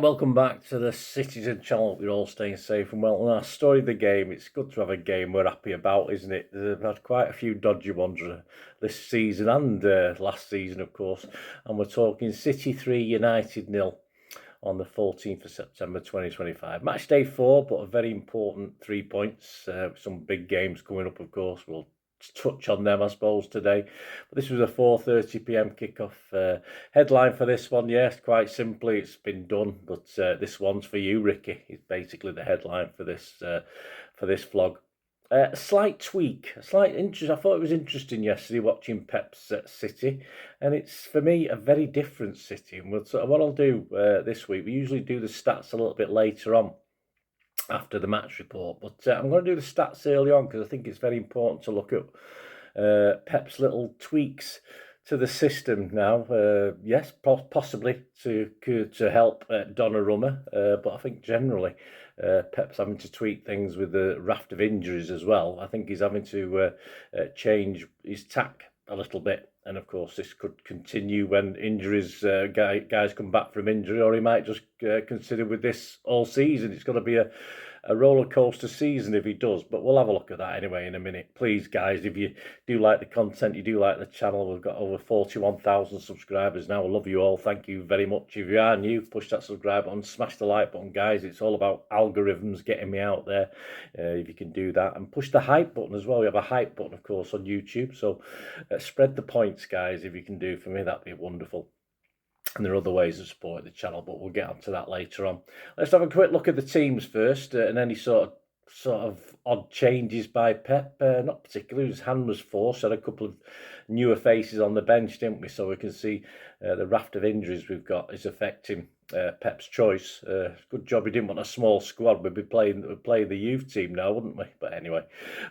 welcome back to the Citizen channel. We're all staying safe and well. And our story of the game, it's good to have a game we're happy about, isn't it? We've had quite a few dodgy ones this season and last season, of course. And we're talking City 3, United 0 on the 14th of September 2025. Match day 4, but a very important 3 points. Some big games coming up, of course. We'll touch on them, I suppose, today. But this was a 4:30 p.m. kickoff. Headline for this one, yes, quite simply, it's been done. But this one's for you, Ricky. It's basically the headline for this vlog. A slight tweak, a slight interest. I thought it was interesting yesterday watching Pep's City, and it's for me a very different City. And what I'll do this week, we usually do the stats a little bit later on after the match report, but I'm going to do the stats early on because I think it's very important to look at Pep's little tweaks to the system now. Yes, possibly to help Donnarumma, but I think generally Pep's having to tweak things with the raft of injuries as well. I think he's having to change his tack a little bit. And of course, this could continue when injuries, guys come back from injury, or he might just consider with this all season. It's going to be a roller coaster season if he does, but we'll have a look at that anyway in a minute. Please, guys, if you do like the content, you do like the channel, we've got over 41,000 subscribers now. I love you all. Thank you very much. If you are new, push that subscribe button, smash the like button, guys. It's all about algorithms getting me out there. If you can do that, and push the hype button as well. We have a hype button, of course, on YouTube, so spread the points, guys. If you can do for me, that'd be wonderful. And there are other ways of supporting the channel, but we'll get onto that later on. Let's have a quick look at the teams first, and any sort of odd changes by Pep. Not particularly. His hand was forced. Had a couple of newer faces on the bench, didn't we? So we can see the raft of injuries we've got is affecting Pep's choice. Good job he didn't want a small squad. We'd be playing the youth team now, wouldn't we? But anyway,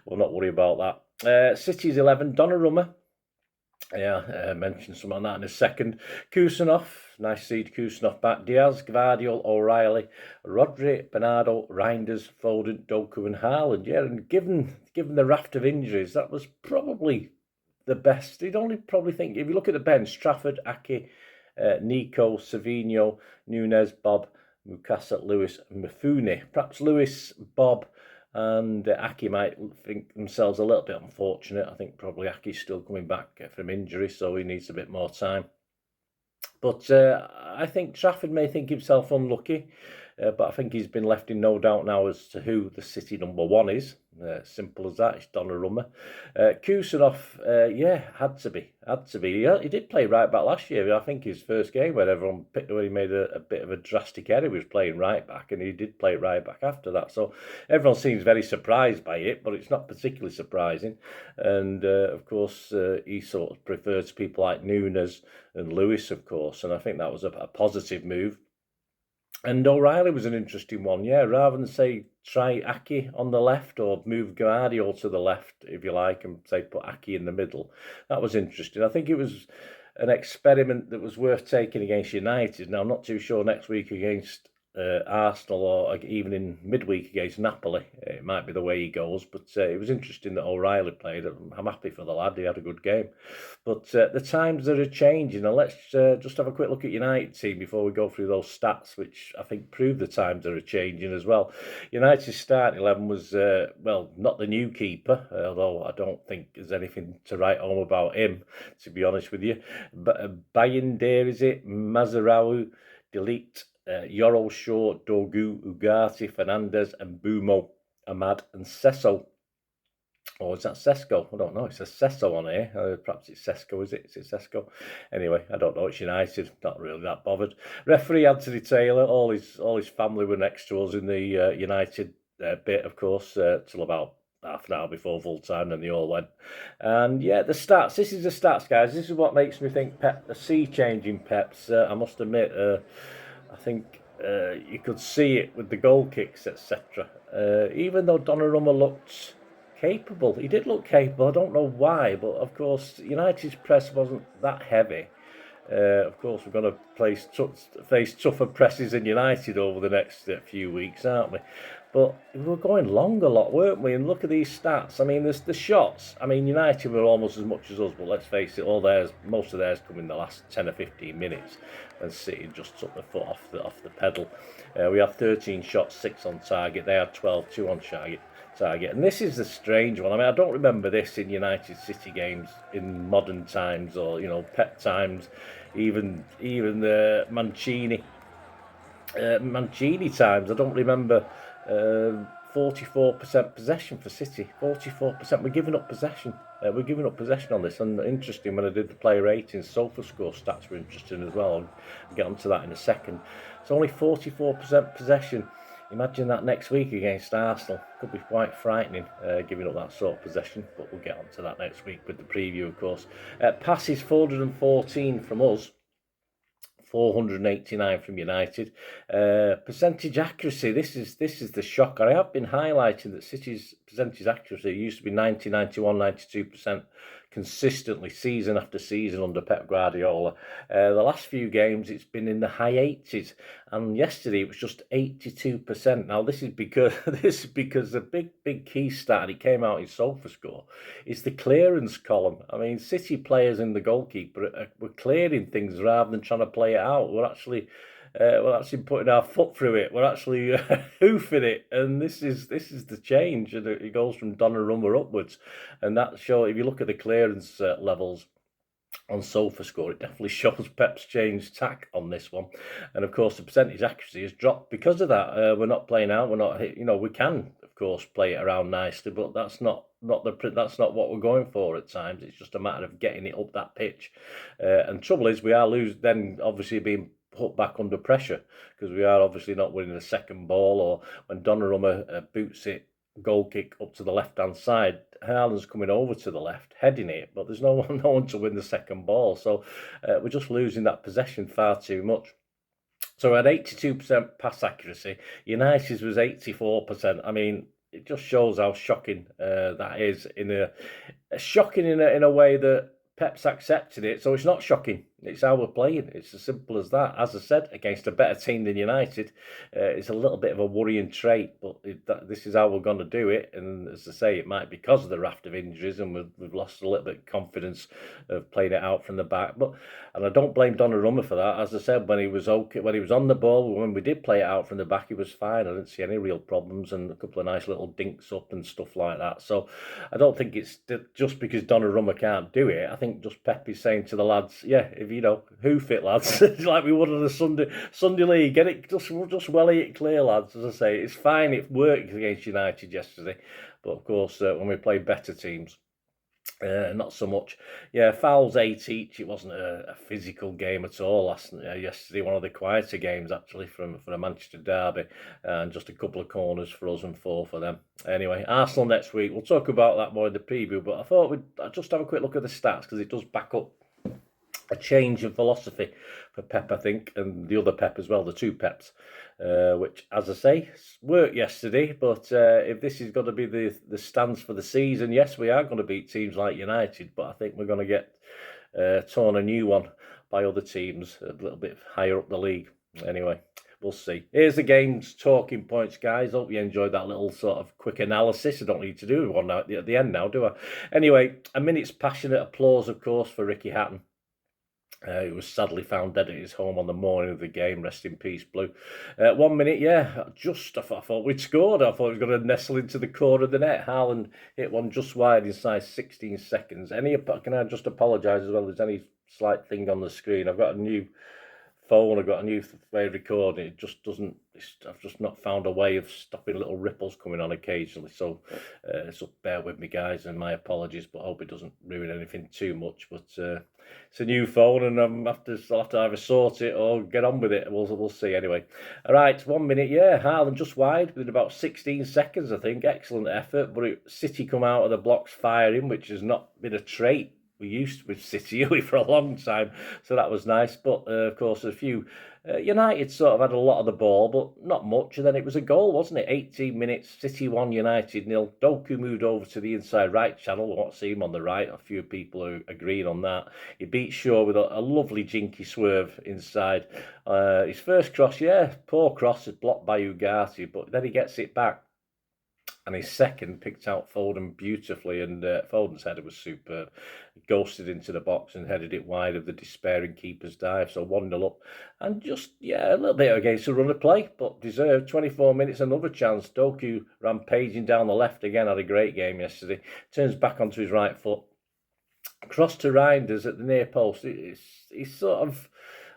we'll not worry about that. City's 11. Donnarumma. Yeah, mention some on that in a second. Kusanov, nice to see Kusanov back. Diaz, Gvardiol, O'Reilly, Rodri, Bernardo, Reinders, Foden, Doku and Haaland. Yeah, and given the raft of injuries, that was probably the best. You'd only probably think, if you look at the bench, Trafford, Ake, Nico, Savinho, Nunes, Bob, Mukasa, Lewis, Mifune. Perhaps Lewis, Bob and Ake might think themselves a little bit unfortunate. I think probably Ake's still coming back from injury, so he needs a bit more time. But I think Trafford may think himself unlucky, but I think he's been left in no doubt now as to who the City number one is. Simple as that. It's Donnarumma. Kusanov, yeah, had to be. He did play right back last year. I think his first game when everyone picked when he made a bit of a drastic error, he was playing right back, and he did play right back after that. So everyone seems very surprised by it, but it's not particularly surprising. And of course, he sort of prefers people like Nunes and Lewis, of course, and I think that was a positive move. And O'Reilly was an interesting one, yeah. Rather than say try Ake on the left or move Gvardiol to the left, if you like, and say put Ake in the middle, that was interesting. I think it was an experiment that was worth taking against United. Now, I'm not too sure next week against Arsenal or even in midweek against Napoli, it might be the way he goes, but it was interesting that O'Reilly played. I'm happy for the lad, he had a good game. But the times that are changing, and let's just have a quick look at United team before we go through those stats, which I think prove the times that are changing as well. United's starting 11 was, well, not the new keeper, although I don't think there's anything to write home about him, to be honest with you. But Bayindir, is it? Mazarawi, Delete, Yoro, Shaw, Dogu, Ugarte, Fernandez, and Bumo, Ahmad, and Sesso. Or is that Sesko? I don't know. It says Sesso on here. Perhaps it's Sesko, is it? Is it Sesko? Anyway, I don't know. It's United. Not really that bothered. Referee Anthony Taylor. All his family were next to us in the United bit, of course, till about half an hour before full time, then they all went. And yeah, the stats. This is the stats, guys. This is what makes me think Pep, the sea changing Peps. I must admit, I think you could see it with the goal kicks, etc. Even though Donnarumma looked capable, he did look capable. I don't know why, but of course United's press wasn't that heavy. Of course, we're going to face tougher presses in United over the next few weeks, aren't we? But we were going long a lot, weren't we? And look at these stats. I mean, there's the shots. I mean, United were almost as much as us, but let's face it, most of theirs come in the last 10 or 15 minutes, and City just took the foot off the pedal. We had 13 shots, 6 on target. They had 12, 2 on target. And this is the strange one. I mean, I don't remember this in United City games in modern times, or Pep times, even Mancini times. I don't remember 44% possession for City. 44%. We're giving up possession. We're giving up possession on this. And interesting, when I did the player ratings, SofaScore stats were interesting as well. I'll get onto that in a second. It's only 44% possession. Imagine that next week against Arsenal. Could be quite frightening, giving up that sort of possession. But we'll get onto that next week with the preview, of course. Passes 414 from us. 489 from United. Percentage accuracy, this is the shocker. I have been highlighting that City's percentage accuracy used to be 90, 91, 92% consistently, season after season under Pep Guardiola. The last few games, it's been in the high 80s, and yesterday it was just 82%. Now, this is because the big key stat, and it came out in SofaScore, is the clearance column. I mean, City players and the goalkeeper were clearing things rather than trying to play it out. We're actually putting our foot through it. We're actually hoofing it, and this is the change. And it goes from Donnarumma upwards, and that shows. If you look at the clearance levels on SofaScore, it definitely shows Pep's changed tack on this one. And of course, the percentage accuracy has dropped because of that. We're not playing out. We're not. We can of course play it around nicely, but that's not what we're going for at times. It's just a matter of getting it up that pitch. And trouble is, we are then obviously being put back under pressure, because we are obviously not winning a second ball, or when Donnarumma boots it, goal kick up to the left-hand side, Haaland's coming over to the left, heading it, but there's no one to win the second ball. So we're just losing that possession far too much. So we had 82% pass accuracy. United's was 84%. I mean, it just shows how shocking that is. Shocking in a way that Pep's accepted it, so it's not shocking. It's how we're playing. It's as simple as that. As I said, against a better team than United, it's a little bit of a worrying trait, but this is how we're going to do it. And as I say, it might be because of the raft of injuries, and we've lost a little bit of confidence of playing it out from the back. And I don't blame Donnarumma for that. As I said, when he was on the ball, when we did play it out from the back, he was fine. I didn't see any real problems, and a couple of nice little dinks up and stuff like that. So I don't think it's just because Donnarumma can't do it. I think just Pep is saying to the lads, yeah, if hoof it, lads, like we would on the Sunday league. Get it, just welly it clear, lads. As I say, it's fine. It worked against United yesterday, but of course, when we play better teams, not so much. Yeah, fouls 8 each. It wasn't a physical game at all yesterday. One of the quieter games actually for a Manchester derby, and just a couple of corners for us and 4 for them. Anyway, Arsenal next week. We'll talk about that more in the preview, but I thought I'd just have a quick look at the stats, because it does back up a change in philosophy for Pep, I think, and the other Pep as well, the two Peps, which, as I say, worked yesterday. But if this is going to be the stance for the season, yes, we are going to beat teams like United, but I think we're going to get torn a new one by other teams a little bit higher up the league. Anyway, we'll see. Here's the game's talking points, guys. Hope you enjoyed that little sort of quick analysis. I don't need to do one now at the end now, do I? Anyway, a minute's passionate applause, of course, for Ricky Hatton. He was sadly found dead at his home on the morning of the game. Rest in peace, Blue. 1 minute, yeah. I thought we'd scored. I thought he was going to nestle into the corner of the net. Haaland hit one just wide inside 16 seconds. Can I just apologise as well? There's any slight thing on the screen. I've got a new phone. I've got a new way of recording. It just doesn't. I've just not found a way of stopping little ripples coming on occasionally. So bear with me, guys, and my apologies. But I hope it doesn't ruin anything too much. But it's a new phone, and I'll have to either sort it or get on with it. We'll see anyway. All right, 1 minute, yeah. Haaland just wide within about 16 seconds, I think. Excellent effort, but City come out of the blocks firing, which has not been a trait we used with City for a long time, so that was nice. But of course, a few United sort of had a lot of the ball, but not much. And then it was a goal, wasn't it? 18 minutes, City 1, United 0. Doku moved over to the inside right channel. I want to see him on the right. A few people are agreeing on that. He beat Shaw with a lovely jinky swerve inside. His first cross, yeah, poor cross, is blocked by Ugarte, but then he gets it back. And his second picked out Foden beautifully, and Foden's header was superb. He ghosted into the box and headed it wide of the despairing keeper's dive. So 1-0 up. And just, a little bit against the run of play, but deserved. 24 minutes, another chance. Doku rampaging down the left again, had a great game yesterday. Turns back onto his right foot. Cross to Reinders at the near post. He's sort of,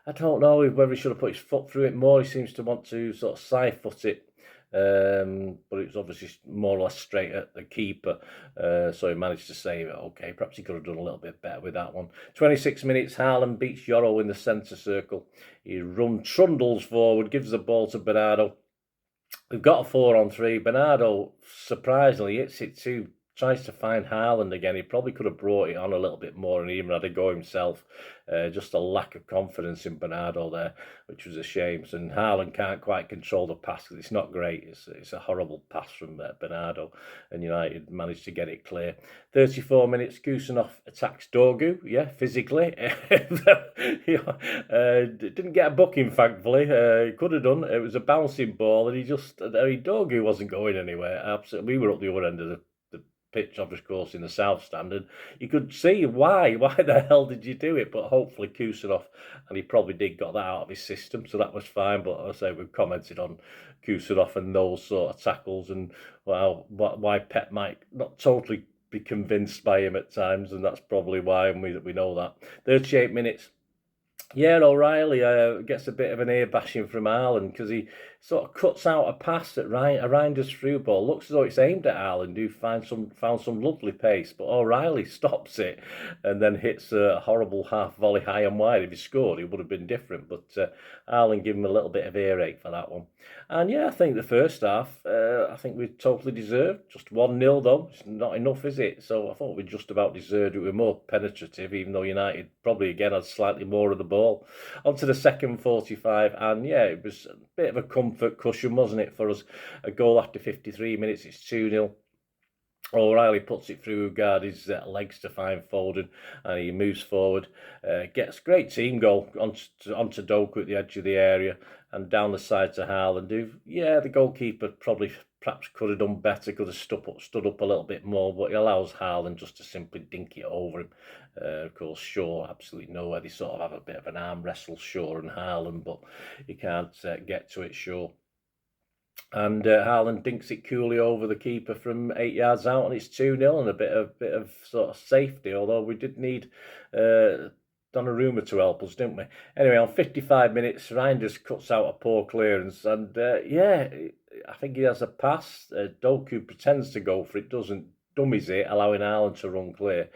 I don't know whether he should have put his foot through it more. He seems to want to sort of side foot it. But it was obviously more or less straight at the keeper, so he managed to save it. Okay, perhaps he could have done a little bit better with that one. 26 minutes, Haaland beats Yoro in the centre circle. He trundles forward, gives the ball to Bernardo. We've got a 4-on-3. Bernardo, surprisingly, hits it too. Tries to find Haaland again. He probably could have brought it on a little bit more and even had a go himself. Just a lack of confidence in Bernardo there, which was a shame. And Haaland can't quite control the pass because it's not great. It's a horrible pass from Bernardo, and United managed to get it clear. 34 minutes, Kusanov attacks Dorgu, physically. Didn't get a booking, thankfully. He could have done. It was a bouncing ball, and Dorgu wasn't going anywhere. Absolutely, we were up the other end of the pitch, of course, in the south stand, and you could see why the hell did you do it, but hopefully Kusanov, and he probably did, got that out of his system, so that was fine. But I say we've commented on Kusanov and those sort of tackles, and why Pep might not totally be convinced by him at times, and that's probably why, and we know that. 38 minutes. O'Reilly gets a bit of an ear bashing from Haaland because he sort of cuts out a pass at Reinders through ball. Looks as though it's aimed at Haaland, who found some lovely pace, but O'Reilly stops it and then hits a horrible half volley high and wide. If he scored, it would have been different, but Haaland gave him a little bit of earache for that one. And I think the first half, I think we totally deserved. Just 1-0 though, it's not enough, is it? So I thought we just about deserved it. We were more penetrative, even though United probably again had slightly more of the ball. On to the second 45, and it was a bit of a comfort cushion, wasn't it, for us? A goal after 53 minutes, it's 2-0. O'Reilly puts it through Ugardi's legs to find Foden, and he moves forward, gets great team goal onto Doku at the edge of the area and down the side to Haaland. The goalkeeper perhaps could have done better, could have stood up a little bit more, but he allows Haaland just to simply dink it over him. Of course, Shaw, absolutely nowhere. They sort of have a bit of an arm wrestle, Shaw and Haaland, but he can't get to it, Shaw. And Haaland dinks it coolly over the keeper from 8 yards out, and it's 2-0 and a bit of sort of safety, although we did need Donnarumma to help us, didn't we? Anyway, on 55 minutes, Reinders cuts out a poor clearance, and I think he has a pass. Doku pretends to go for it, doesn't, dummies it, allowing Haaland to run clear,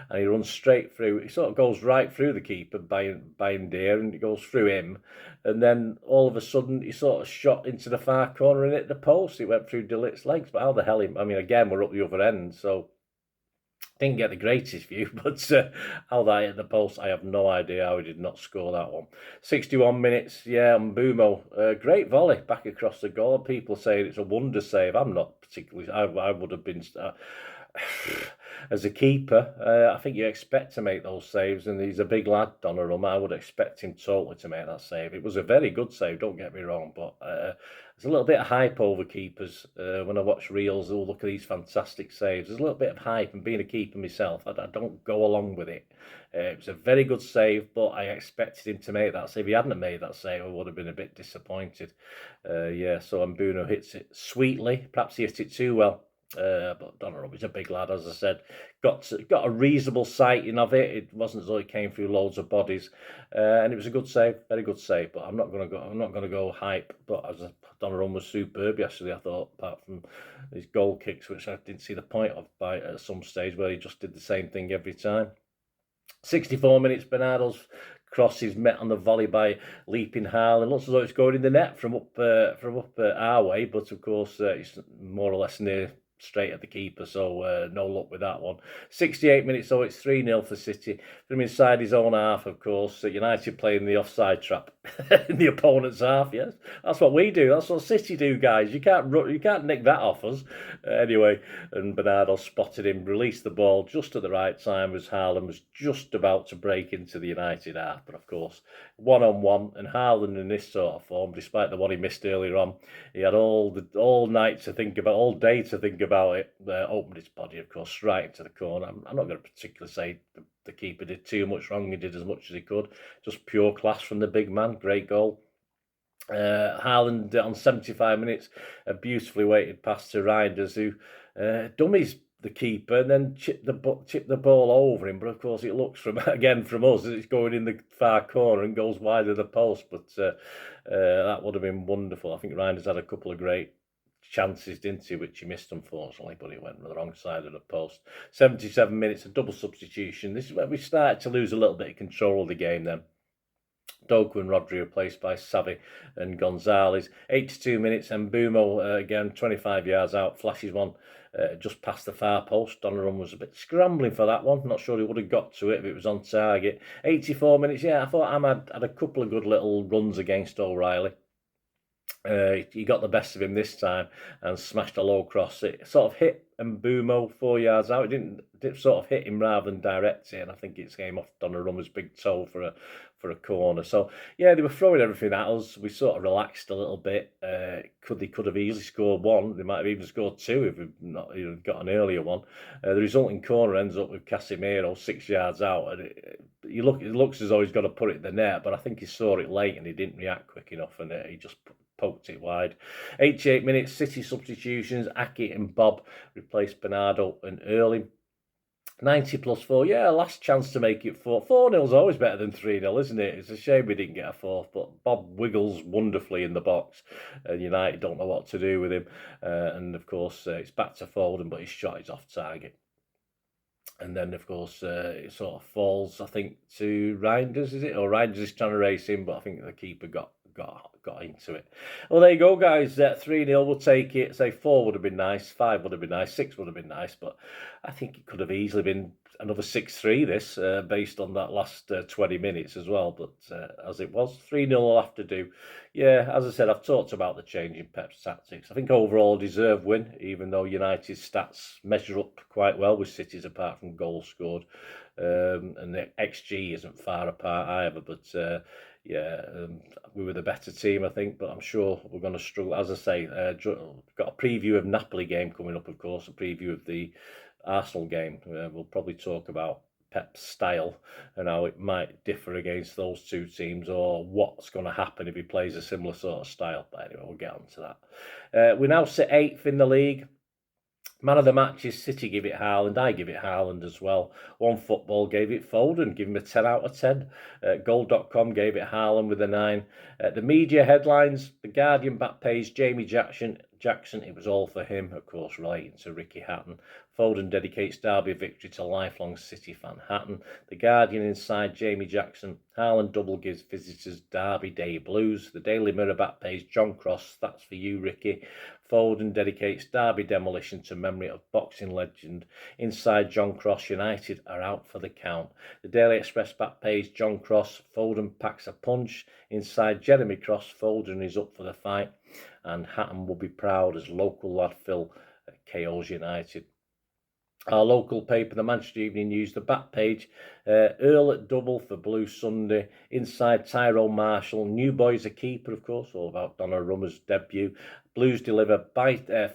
and he runs straight through. He sort of goes right through the keeper by Deer, and it goes through him, and then all of a sudden he sort of shot into the far corner and hit the post. It went through De Ligt's legs, but how the hell? Again, we're up the other end, so didn't get the greatest view, but how that hit the post, I have no idea how he did not score that one. 61 minutes, Mbumo, great volley back across the goal. People saying it's a wonder save. I'm not particularly. I would have been. As a keeper, I think you expect to make those saves, and he's a big lad, Donnarumma. I would expect him totally to make that save. It was a very good save, don't get me wrong, but there's a little bit of hype over keepers. When I watch reels, look at these fantastic saves. There's a little bit of hype, and being a keeper myself, I don't go along with it. It was a very good save, but I expected him to make that save. If he hadn't made that save, I would have been a bit disappointed. So Mbumo hits it sweetly. Perhaps he hit it too well. But Donnarumma's a big lad, as I said. Got a reasonable sighting of it. It wasn't as though it came through loads of bodies, and it was a good save, very good save. But I'm not going to go hype. But Donnarumma was superb yesterday, I thought, apart from his goal kicks, which I didn't see the point of at some stage, where he just did the same thing every time. 64 minutes, Bernardo's cross is met on the volley by leaping Haaland. Looks as though it's going in the net from up our way, but of course it's more or less near straight at the keeper, so no luck with that one. 68 minutes, though, it's 3-0 for City. From inside his own half, of course, United playing the offside trap in the opponent's half, yes. That's what we do. That's what City do, guys. You can't nick that off us. Anyway, and Bernardo spotted him, released the ball just at the right time as Haaland was just about to break into the United half. But, of course, one-on-one, and Haaland in this sort of form, despite the one he missed earlier on, he had all night to think about, all day to think about it. Opened his body, of course, right into the corner. I'm not going to particularly say the keeper did too much wrong. He did as much as he could. Just pure class from the big man. Great goal. Haaland on 75 minutes, a beautifully weighted pass to Reinders, who dummies the keeper and then chip the ball over him. But of course, it looks from us it's going in the far corner and goes wide of the post. But that would have been wonderful. I think Reinders had a couple of great chances, didn't he, which he missed, unfortunately, but he went on the wrong side of the post. 77 minutes, a double substitution. This is where we started to lose a little bit of control of the game then. Doku and Rodri replaced by Savi and Gonzalez. 82 minutes, and Mbumo, again, 25 yards out, flashes one just past the far post. Donnarumma was a bit scrambling for that one. Not sure he would have got to it if it was on target. 84 minutes, yeah, I thought Ahmad had a couple of good little runs against O'Reilly. He got the best of him this time and smashed a low cross. It sort of hit Mbumo 4 yards out. It didn't sort of hit him rather than direct it, and I think it came off Donnarumma's big toe for a corner. So yeah, they were throwing everything at us. We sort of relaxed a little bit. They could have easily scored one. They might have even scored two if we'd not got an earlier one. The resulting corner ends up with Casemiro 6 yards out, and it looks as though he's got to put it in the net, but I think he saw it late and he didn't react quick enough, and he just poked it wide. 88 minutes, City substitutions. Aki and Bob replaced Bernardo and Erling. 90 plus 4, yeah, last chance to make it 4. 4-0 is always better than 3-0, isn't it? It's a shame we didn't get a fourth, but Bob wiggles wonderfully in the box, and United don't know what to do with him. And of course, it's back to Foden, but his shot is off target. And then, of course, it sort of falls, I think, to Reinders, is it? Or Reinders is trying to race in, but I think the keeper got into it. Well, there you go, guys. 3-0, we'll take it. Say 4 would have been nice, 5 would have been nice, 6 would have been nice, but I think it could have easily been another 6-3 this, based on that last 20 minutes as well. But as it was, 3-0 will have to do. Yeah, as I said, I've talked about the change in Pep's tactics. I think overall deserved win, even though United's stats measure up quite well with City's apart from goals scored. And the XG isn't far apart either, but we were the better team, I think, but I'm sure we're going to struggle. As I say, got a preview of Napoli game coming up, of course, a preview of the Arsenal game. We'll probably talk about Pep's style and how it might differ against those two teams, or what's going to happen if he plays a similar sort of style. But anyway, we'll get on to that. We now sit 8th in the league. Man of the match is City, give it Haaland. I give it Haaland as well. One Football gave it Foden, give him a 10 out of 10. Goal.com gave it Haaland with a 9. The media headlines, The Guardian back page, Jamie Jackson, it was all for him, of course, relating to Ricky Hatton. Foden dedicates Derby victory to lifelong City fan Hatton. The Guardian inside, Jamie Jackson, Haaland double gives visitors Derby Day blues. The Daily Mirror back page, John Cross, that's for you, Ricky. Foden dedicates Derby demolition to memory of boxing legend. Inside John Cross, United are out for the count. The Daily Express back page, John Cross, Foden packs a punch. Inside Jeremy Cross, Foden is up for the fight, and Hatton will be proud as local lad Phil KOs United. Our local paper, the Manchester Evening News, the back page, Earl at double for Blue Sunday. Inside Tyrone Marshall, new boy's a keeper, of course, all about Donnarumma's debut. Blues deliver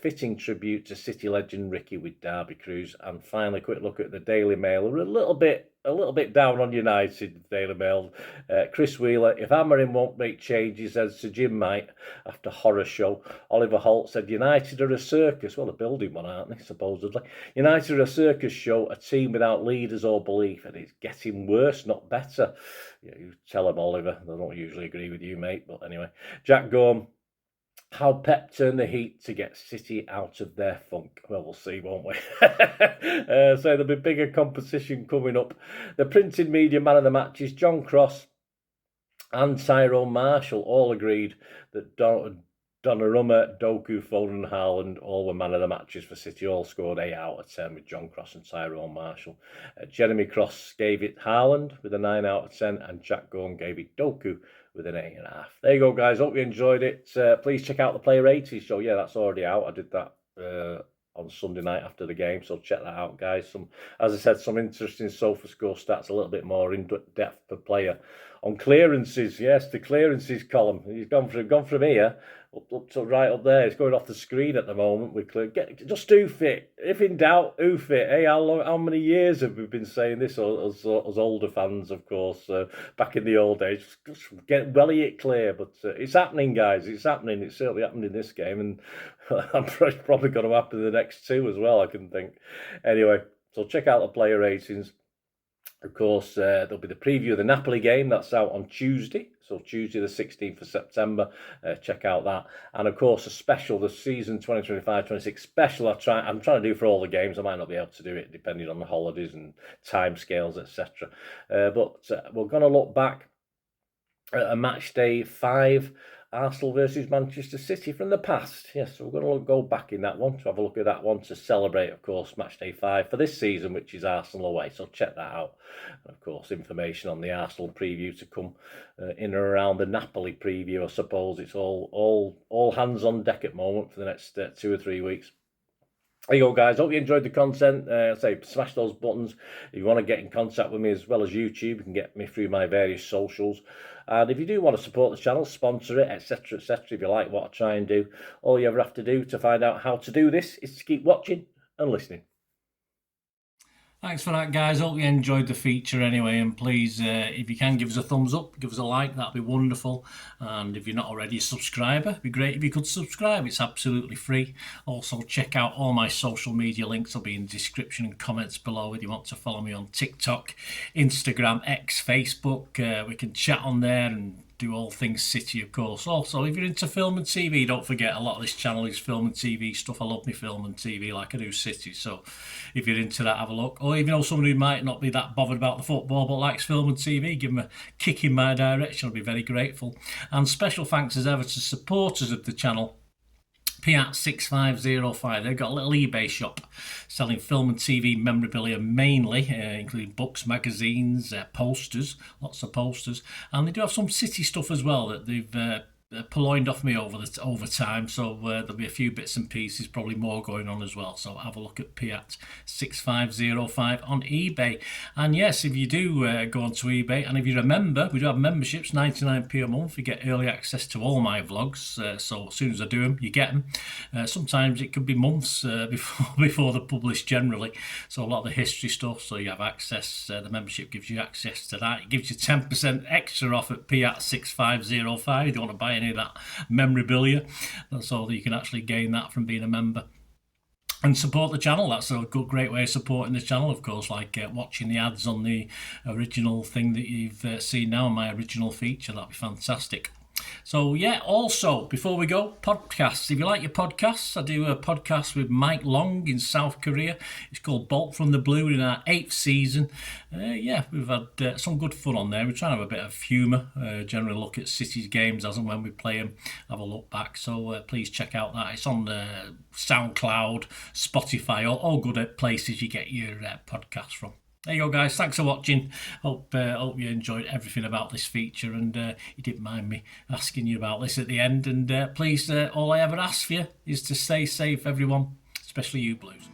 fitting tribute to City legend Ricky with Derby Cruise. And finally, a quick look at the Daily Mail. We're a little bit down on United, Daily Mail. Chris Wheeler, if Amorim won't make changes, as Sir Jim might after horror show. Oliver Holt said, United are a circus. Well, they're building one, aren't they, supposedly? United are a circus show, a team without leaders or belief, and it's getting worse, not better. Yeah, you tell them, Oliver. They don't usually agree with you, mate, but anyway. Jack Gorm, how Pep turned the heat to get City out of their funk. Well, we'll see, won't we? So there'll be bigger competition coming up. The printed media man of the match is John Cross and Tyrone Marshall. All agreed that Donnarumma, Doku, Foden, Haaland, all were man of the matches for City, all scored 8 out of 10 with John Cross and Tyrone Marshall. Jeremy Cross gave it Haaland with a 9 out of 10, and Jack Gorn gave it Doku with an 8.5. There you go, guys. Hope you enjoyed it. Please check out the Player 80 show. Yeah, that's already out. I did that on Sunday night after the game, so check that out, guys. As I said, some interesting sofa score stats, a little bit more in depth per player. On clearances, yes, the clearances column. He's gone from here up to right up there. It's going off the screen at the moment. Just oof it. If in doubt, oof it. Hey, how many years have we been saying this? As older fans, of course, back in the old days, just get belly it clear. But it's happening, guys. It's happening. It's certainly happened in this game, and I'm probably going to happen in the next two as well, I can think. Anyway, so check out the player ratings. Of course, there'll be the preview of the Napoli game. That's out on Tuesday. So Tuesday the 16th of September. Check out that. And of course, a special, the season 2025-26 special I'm trying to do for all the games. I might not be able to do it depending on the holidays and timescales, etc. But we're going to look back at a match day 5, Arsenal versus Manchester City from the past. Yes, so we're going to go back in that one to have a look at that one to celebrate, of course, match day 5 for this season, which is Arsenal away. So check that out. And of course, information on the Arsenal preview to come in and around the Napoli preview. I suppose it's all hands on deck at the moment for the next 2 or 3 weeks. There you go, guys. Hope you enjoyed the content. Smash those buttons. If you want to get in contact with me as well as YouTube, you can get me through my various socials. And if you do want to support the channel, sponsor it, etc., etc., if you like what I try and do, all you ever have to do to find out how to do this is to keep watching and listening. Thanks for that, guys. Hope you enjoyed the feature anyway. And please, if you can, give us a thumbs up, give us a like. That'd be wonderful. And if you're not already a subscriber, it'd be great if you could subscribe. It's absolutely free. Also, check out all my social media links. They'll be in the description and comments below if you want to follow me on TikTok, Instagram, X, Facebook. We can chat on there and do all things City, of course. Also, if you're into film and TV, don't forget a lot of this channel is film and TV stuff. I love me film and TV like I do City. So if you're into that, have a look. Or if you know somebody who might not be that bothered about the football but likes film and TV, give them a kick in my direction. I'll be very grateful. And special thanks as ever to supporters of the channel. McAtee. They've got a little eBay shop selling film and TV memorabilia mainly, including books, magazines, posters, lots of posters, and they do have some City stuff as well that they've purloined off me over time, so there'll be a few bits and pieces, probably more going on as well. So have a look at Piat6505 on eBay. And yes, if you do go onto eBay, and if you remember, we do have memberships, 99p a month. You get early access to all my vlogs, so as soon as I do them, you get them. Sometimes it could be months before they're published generally, so a lot of the history stuff, so you have access. The membership gives you access to that. It gives you 10% extra off at Piat6505 if you want to buy any of that memorabilia, so that you can actually gain that from being a member and support the channel. That's a great way of supporting the channel, of course, like watching the ads on the original thing that you've seen now, my original feature. That'd be fantastic. So yeah, also before we go, podcasts. If you like your podcasts, I do a podcast with Mike Long in South Korea. It's called Bolt from the Blue, in our 8th season. Yeah, we've had some good fun on there. We're trying to have a bit of humour, generally look at City's games as and when we play them, have a look back. So please check out that. It's on Soundcloud, Spotify, all good places you get your podcasts from. There you go, guys. Thanks for watching. Hope you enjoyed everything about this feature, and you didn't mind me asking you about this at the end. And please, all I ever ask for you is to stay safe, everyone, especially you Blues.